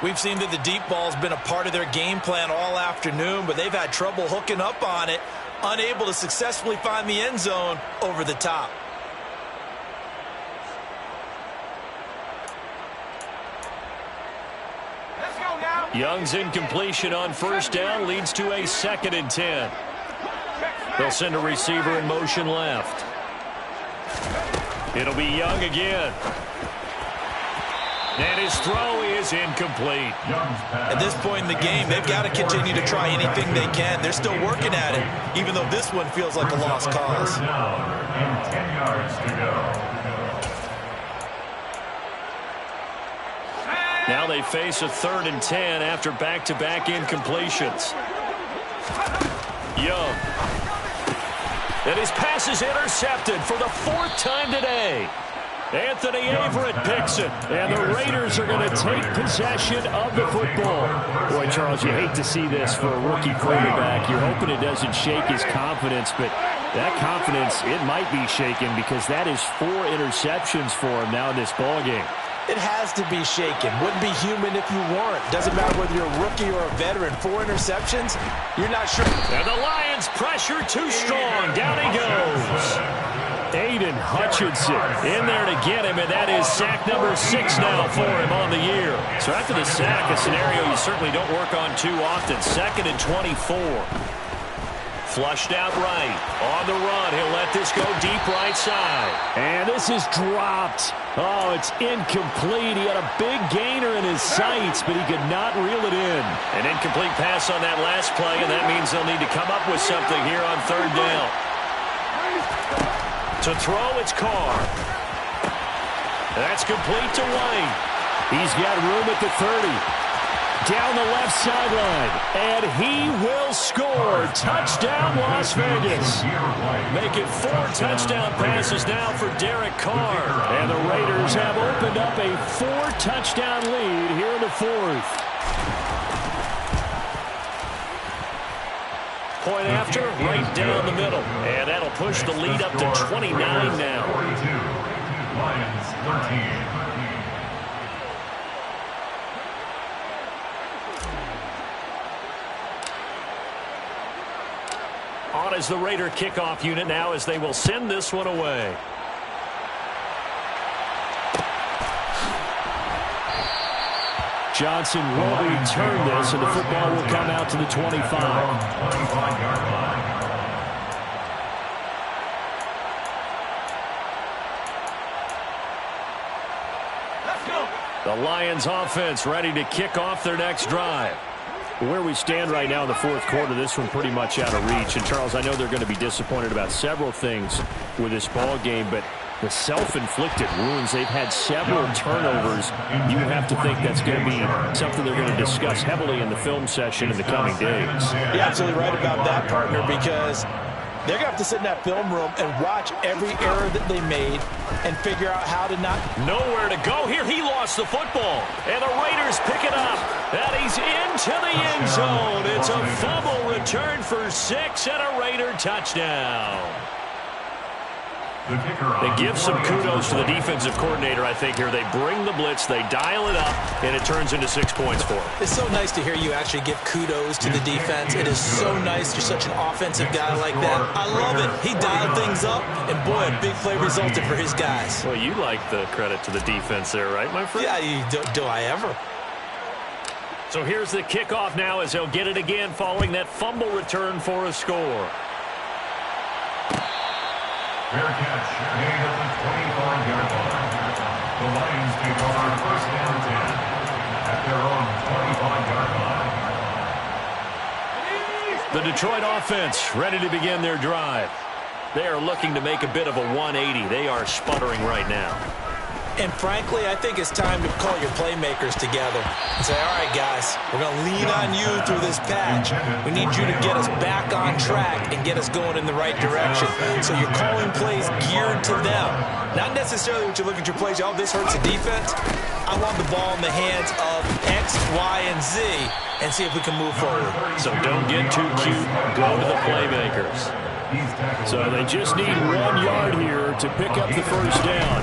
We've seen that the deep ball's been a part of their game plan all afternoon, but they've had trouble hooking up on it, unable to successfully find the end zone over the top. Young's incompletion on 1st down leads to a 2nd and 10. They'll send a receiver in motion left. It'll be Young again. And his throw is incomplete. At this point in the game, they've got to continue to try anything they can. They're still working at it, even though this one feels like a lost cause. First down and 10 yards to go. Now they face a 3rd and 10 after back-to-back incompletions. Young. And his pass is intercepted for the 4th time today. Anthony Averett picks it, and the Raiders are going to take possession of the football. Boy, Charles, you hate to see this for a rookie quarterback. You're hoping it doesn't shake his confidence, but that confidence, it might be shaken because that is 4 interceptions for him now in this ballgame. It has to be shaken. Wouldn't be human if you weren't. Doesn't matter whether you're a rookie or a veteran. 4 interceptions, you're not sure. And the Lions pressure too strong. Down he goes. Aiden Hutchinson in there to get him, and that is sack number 6 now for him on the year. So after the sack, a scenario you certainly don't work on too often. 2nd and 24. Flushed out right. On the run, he'll let this go deep right side. And this is dropped. Oh, it's incomplete. He had a big gainer in his sights, but he could not reel it in. An incomplete pass on that last play, and that means they'll need to come up with something here on 3rd down. To throw, it's Carr. That's complete to White. He's got room at the 30. Down the left sideline, and he will score. Touchdown, Las Vegas. Make it 4 touchdown passes now for Derek Carr. And the Raiders have opened up a 4-touchdown lead here in the 4th. Point after, right down the middle. And that'll push the lead up to 29 now. 42. Lions 13. On as the Raider kickoff unit now as they will send this one away. Johnson will return this, and the football will come out to the 25. 25-yard line. The Lions offense ready to kick off their next drive. Where we stand right now in the 4th quarter, this one pretty much out of reach. And, Charles, I know they're going to be disappointed about several things with this ball game, but The self-inflicted wounds. They've had several turnovers. You have to think that's going to be something they're going to discuss heavily in the film session in the coming days. You're absolutely right about that, partner, because they're going to have to sit in that film room and watch every error that they made and figure out how to not... Nowhere to go here. He lost the football. And the Raiders pick it up. And he's into the end zone. It's a fumble return for 6 and a Raider touchdown. They give some kudos to the defensive coordinator, I think, here. They bring the blitz, they dial it up, and it turns into 6 points for them. It's so nice to hear you actually give kudos to the defense. It is so nice. You're such an offensive guy like that. I love it. He dialed things up, and boy, a big play resulted for his guys. Well, you like the credit to the defense there, right, my friend? Yeah, do I ever? So here's the kickoff now as they'll get it again following that fumble return for a score. Fair catch made at the 25-yard line. The Lions take over first down 10 at their own 25-yard line. The Detroit offense ready to begin their drive. They are looking to make a bit of a 180. They are sputtering right now. And frankly, I think it's time to call your playmakers together and say, all right, guys, we're going to lean on you through this patch. We need you to get us back on track and get us going in the right direction. So you're calling plays geared to them. Not necessarily what you look at your plays, oh, this hurts the defense. I want the ball in the hands of X, Y, and Z and see if we can move forward. So don't get too cute. Go to the playmakers. So they just need 1 yard here to pick up the first down.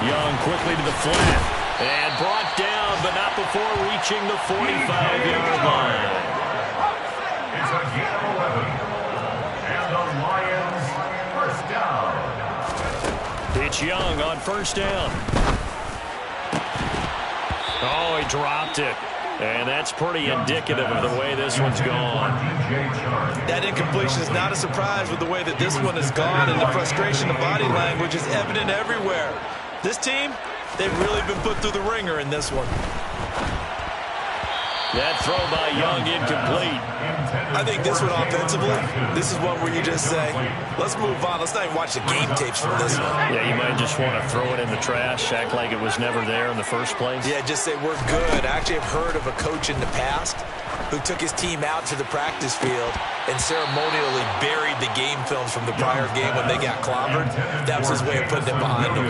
Young quickly to the flat. And brought down, but not before reaching the 45-yard line. It's a gain of 11. And the Lions first down. It's Young on first down. Oh, he dropped it. And that's pretty indicative of the way this one's gone. That incompletion is not a surprise with the way that this one has gone, and the frustration of body language is evident everywhere. This team, they've really been put through the ringer in this one. That throw by Young incomplete. I think this one offensively, this is one where you just say, let's move on. Let's not even watch the game tapes from this one. Yeah, you might just want to throw it in the trash, act like it was never there in the first place. Yeah, just say we're good. I actually have heard of a coach in the past who took his team out to the practice field and ceremonially buried the game films from the prior game when they got clobbered. That was his way of putting it behind them.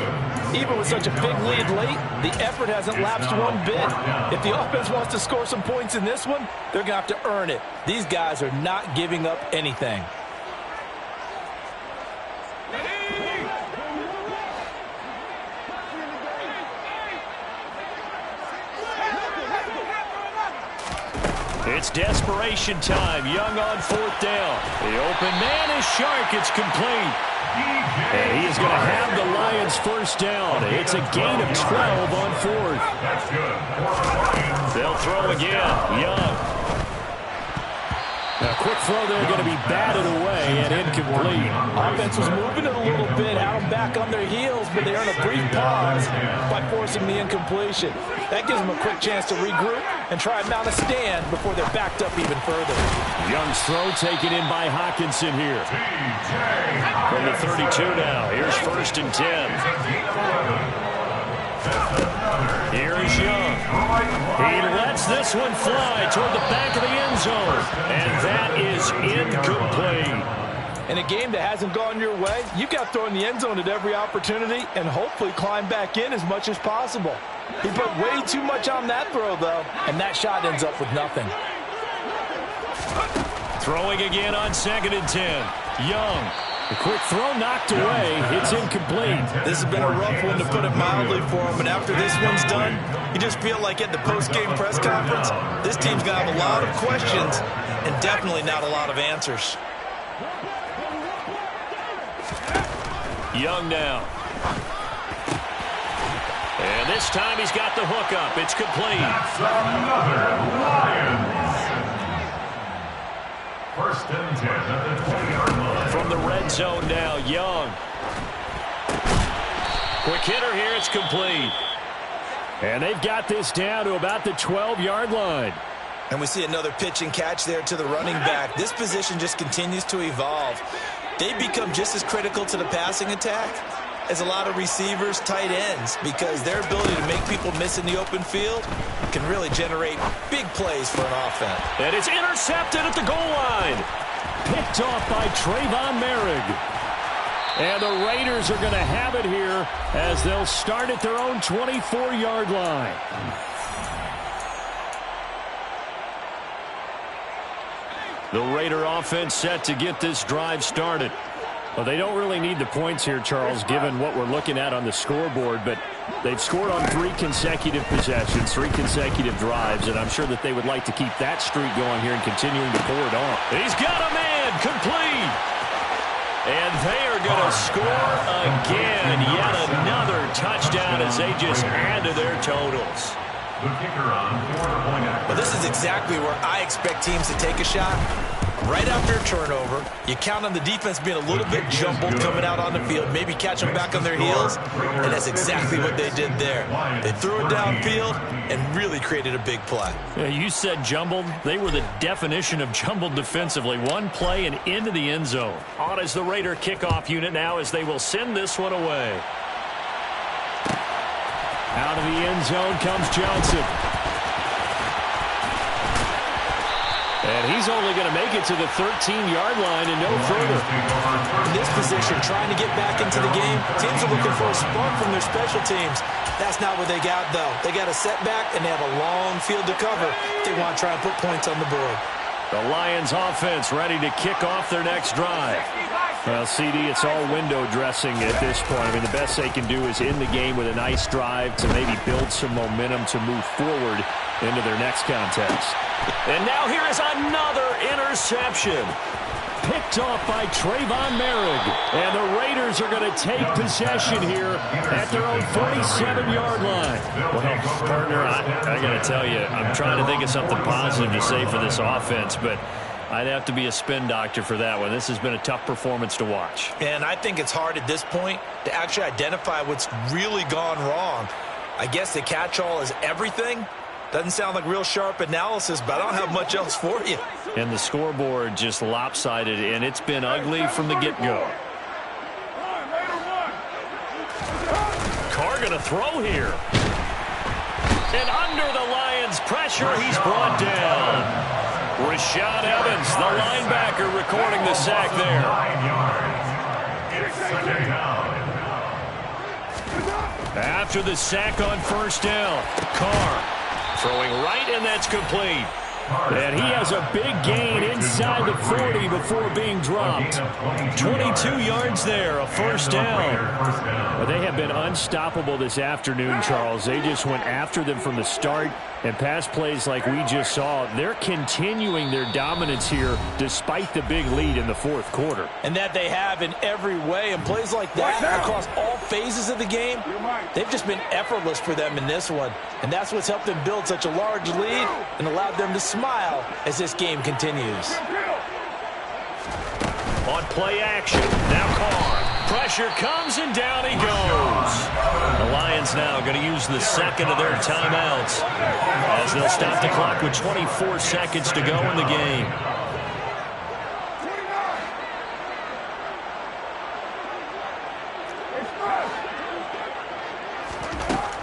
Even with such a big lead late, the effort hasn't lapsed one bit. If the offense wants to score some points in this one, they're going to have to earn it. These guys are not giving up anything. It's desperation time. Young on fourth down. The open man is Shark. It's complete. And he is going to have the Lions first down. It's a gain of 12 on fourth. That's good. They'll throw again. Young. A quick throw there going to be batted away and incomplete. Offense was moving it a little bit, had them back on their heels, but they earn a brief pause by forcing the incompletion. That gives them a quick chance to regroup and try and mount a stand before they're backed up even further. Young's throw taken in by Hockenson here. From the 32 now. Here's first and 10. Here is Young. He lets this one fly toward the back of the end zone. And that is incomplete. In a game that hasn't gone your way, you've got to throw in the end zone at every opportunity and hopefully climb back in as much as possible. He put way too much on that throw, though, and that shot ends up with nothing. Throwing again on second and 10. Young. The quick throw knocked away. It's incomplete. This has been a rough one, to put it mildly, for him. And after this one's done, you just feel like at the post-game press conference, this team's going to have a lot of questions and definitely not a lot of answers. Young now. And this time he's got the hook up. It's complete. That's another Lions. First and 10 at the 20-yard line. From the red zone now, Young. Quick hitter here. It's complete. And they've got this down to about the 12-yard line. And we see another pitch and catch there to the running back. This position just continues to evolve. they become just as critical to the passing attack as a lot of receivers, tight ends, because their ability to make people miss in the open field can really generate big plays for an offense. And it's intercepted at the goal line. Picked off by Trayvon Merrick. And the Raiders are going to have it here as they'll start at their own 24-yard line. The Raider offense set to get this drive started. Well, they don't really need the points here, Charles, given what we're looking at on the scoreboard, but they've scored on 3 consecutive possessions, 3 consecutive drives, and I'm sure that they would like to keep that streak going here and continuing to pour it on. He's got a man complete. And they are going to score again. Yet another touchdown as they just add to their totals. Well, this is exactly where I expect teams to take a shot. Right after a turnover, you count on the defense being a little bit jumbled coming out on the field, maybe catch them back on their heels, and that's exactly what they did there. They threw it downfield and really created a big play. Yeah, you said jumbled. They were the definition of jumbled defensively. One play and into the end zone. On as the Raider kickoff unit now as they will send this one away. Out of the end zone comes Johnson. And he's only going to make it to the 13-yard line and no further. In this position, trying to get back into the game, teams are looking for a spark from their special teams. That's not what they got, though. They got a setback, and they have a long field to cover if they want to try and put points on the board. The Lions offense ready to kick off their next drive. Well, CD, it's all window dressing at this point. I mean, the best they can do is end the game with a nice drive to maybe build some momentum to move forward into their next contest. And now here is another interception. Picked off by Trayvon Merrick. And the Raiders are going to take possession here at their own 47-yard line. Well, partner, I got to tell you, I'm trying to think of something positive to say for this offense, but I'd have to be a spin doctor for that one. This has been a tough performance to watch. And I think it's hard at this point to actually identify what's really gone wrong. I guess the catch-all is everything. Doesn't sound like real sharp analysis, but I don't have much else for you. And the scoreboard just lopsided, and it's been ugly from the get-go. Carr going to throw here. And under the Lions' pressure, he's brought down. Rashad Evans, the linebacker, recording the sack there. After the sack on first down, Carr throwing right, and that's complete. And he has a big gain inside the 40 before being dropped. 22 yards there, a first down. Well, they have been unstoppable this afternoon, Charles. They just went after them from the start, and pass plays like we just saw, they're continuing their dominance here despite the big lead in the fourth quarter. And that they have in every way. And plays like that across all phases of the game, they've just been effortless for them in this one. And that's what's helped them build such a large lead and allowed them to smile as this game continues. On play action, now Carr. Pressure comes, and down he goes. The Lions now going to use the second of their timeouts as they'll stop the clock with 24 seconds to go in the game.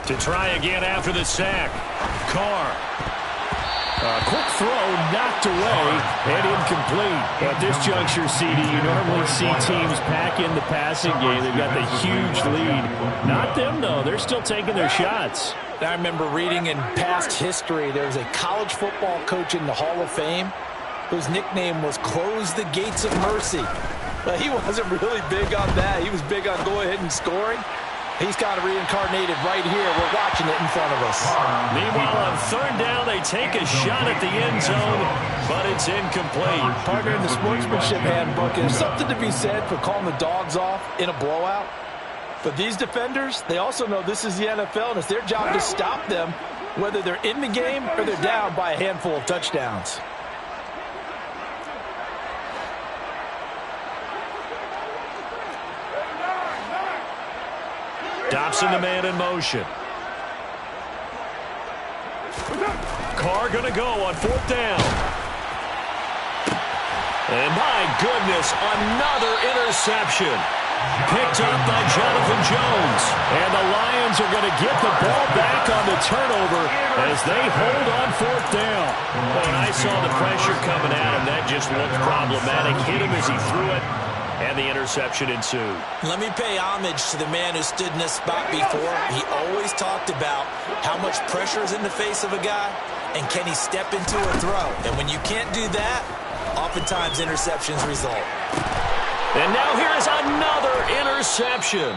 To try again after the sack. Carr. Quick throw, knocked away, and incomplete. At this juncture, CD, you normally see teams pack in the passing game. They've got the huge lead. Not them, though. They're still taking their shots. I remember reading in past history, there was a college football coach in the Hall of Fame whose nickname was Close the Gates of Mercy. But he wasn't really big on that. He was big on go ahead and scoring. He's kind of reincarnated right here. We're watching it in front of us. Meanwhile, on third down, they take a shot at the end zone, but it's incomplete. Partner, in the sportsmanship handbook, there's something to be said for calling the dogs off in a blowout. But these defenders, they also know this is the NFL, and it's their job to stop them, whether they're in the game or they're down by a handful of touchdowns. Dobson, the man in motion. Carr going to go on fourth down. And my goodness, another interception. Picked up by Jonathan Jones. And the Lions are going to get the ball back on the turnover as they hold on fourth down. When I saw the pressure coming at him, that just looked problematic. Hit him as he threw it, and the interception ensued. Let me pay homage to the man who stood in this spot before. He always talked about how much pressure is in the face of a guy, and can he step into a throw. And when you can't do that, oftentimes interceptions result. And now here is another interception.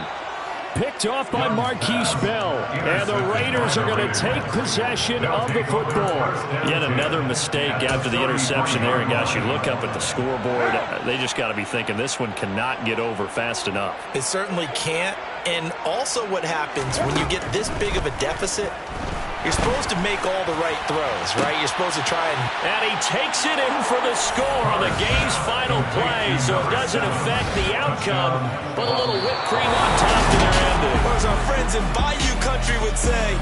Picked off by Marquise Bell. And the Raiders are going to take possession of the football. Yet another mistake after the interception there. And, gosh, you look up at the scoreboard. They just got to be thinking this one cannot get over fast enough. It certainly can't. And also what happens when you get this big of a deficit, you're supposed to make all the right throws, right? You're supposed to try and he takes it in for the score on the game's final play, so it doesn't affect the outcome, but a little whipped cream on top to their ending. Or as our friends in Bayou Country would say,